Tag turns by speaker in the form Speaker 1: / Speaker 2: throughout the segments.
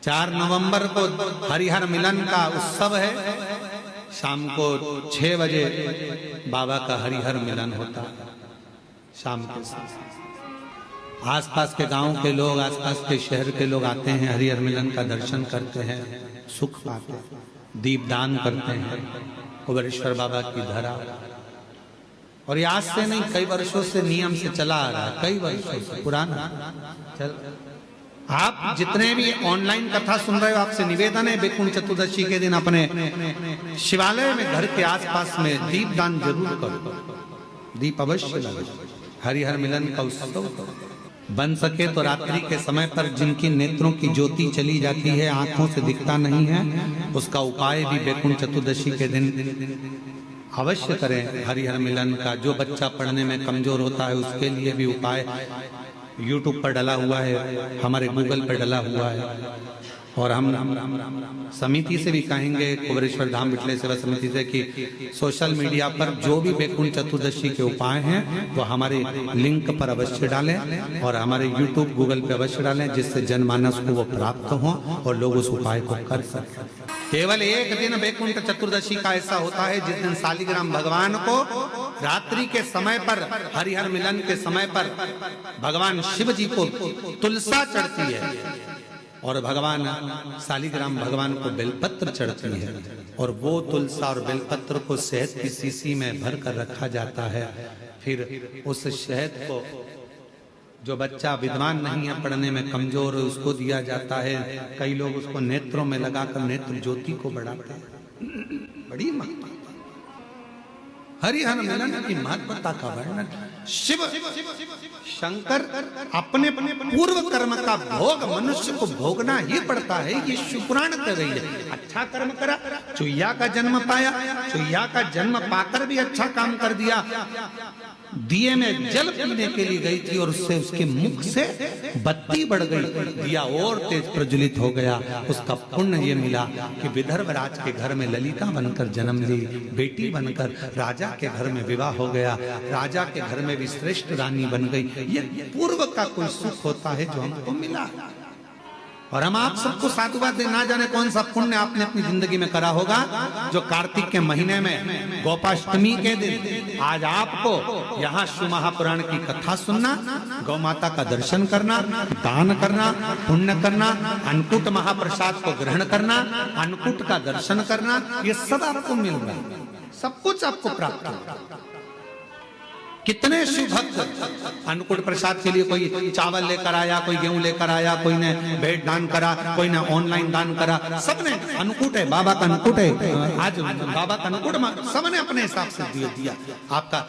Speaker 1: 4 नवंबर को हरिहर मिलन का उत्सव है। शाम को 6 बजे बाबा का हरिहर मिलन होता है। शाम के समय आसपास के गांव के लोग, आसपास के शहर के लोग आते हैं, हरिहर मिलन का दर्शन करते हैं, सुख पाते हैं, दीपदान करते हैं कुबेरेश्वर बाबा की धरा। और ये आज से नहीं, कई वर्षों से नियम से चला आ रहा है, कई वर्षों से पुराना चल। आप जितने भी ऑनलाइन कथा सुन रहे हो, आपसे निवेदन है वैकुंठ चतुर्दशी के दिन अपने शिवालय में, घर के आसपास में दीपदान जरूर करो, दीप अवश्य लगाओ, हरिहर मिलन का उत्सव करो। बन सके तो रात्रि के समय पर जिनकी नेत्रों की ज्योति चली जाती है, आंखों से दिखता नहीं है, उसका उपाय भी वैकुंठ चतुर्दशी के दिन अवश्य करें हरिहर मिलन का। जो बच्चा पढ़ने में कमजोर होता है उसके लिए भी उपाय YouTube पर डला हुआ है, हमारे गूगल पर डला हुआ है। और हम समिति से भी कहेंगे, कुबेरेश्वर धाम विठले सेवा समिति से, कि सोशल मीडिया पर जो भी वैकुंठ चतुर्दशी के उपाय हैं वो हमारे लिंक पर अवश्य डालें और हमारे YouTube गूगल पे अवश्य डालें, जिससे जनमानस को वो प्राप्त हो और लोग उस उपाय को कर सकें। केवल एक दिन वैकुंठ चतुर्दशी का ऐसा होता है जिस दिन शालिग्राम भगवान को रात्रि के समय पर, हरिहर मिलन के समय पर भगवान शिव जी को तुलसा चढ़ती है और भगवान शालिग्राम भगवान को बेलपत्र चढ़ती है, और वो तुलसा और बेलपत्र को शहद की शीशी में भर कर रखा जाता है। फिर उस शहद को जो बच्चा विद्वान नहीं है, पढ़ने में कमजोर है, उसको दिया जाता है। कई लोग उसको नेत्रों में लगाकर नेत्र ज्योति को बढ़ाते हैं। बड़ी महत्ता हरिहर मिलन की महत्वता का वर्णन। शिव शंकर अपने पूर्व कर्म का भोग मनुष्य को भोगना ही पड़ता है। ये शिव पुराण कर रही है। अच्छा कर्म करा, चुईया का जन्म पाया, चुईया का जन्म पाकर भी अच्छा काम कर दिया। दिए में जल पीने के लिए गई थी और उससे उसके मुख से बत्ती बढ़ गई, दिया और तेज प्रज्वलित हो गया। उसका पुण्य ये मिला कि विदर्भ राज के घर में ललिता बनकर जन्म ली, बेटी बनकर राजा के घर में विवाह हो गया, राजा के घर में भी श्रेष्ठ रानी बन गई। ये पूर्व का कोई सुख होता है जो हमको मिला। और हम आप सबको साधुवाद दे, ना जाने कौन सा पुण्य आपने अपनी जिंदगी में करा होगा, जो कार्तिक के महीने में गोपाष्टमी के दिन आज आपको यहाँ शिव महापुराण की कथा सुनना, गौ माता का दर्शन करना, दान करना, पुण्य करना, अन्नकूट महाप्रसाद को ग्रहण करना, अन्नकूट का दर्शन करना, ये सब आपको मिल रहा है, सब कुछ आपको प्राप्त होगा। कितने शिव भक्त अन्नकूट प्रसाद के लिए कोई चावल लेकर आया, कोई गेहूं लेकर आया, कोई ने भेंट दान करा, कोई ने ऑनलाइन दान करा, सबने अन्नकूट है, बाबा का अन्नकूट है, आज बाबा का अन्नकूट, सबने अपने हिसाब से दिया। आपका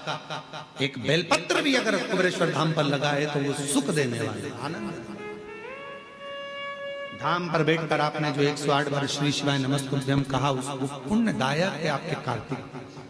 Speaker 1: एक बेलपत्र भी अगर कुबेरेश्वर धाम पर लगा है तो वो सुख देने वाले आनंद। धाम पर बैठकर आपने जो 108 बार श्री शिवाय नमस्तुभ्यम कहा, उसको पुण्यदायक है आपके कार्तिक।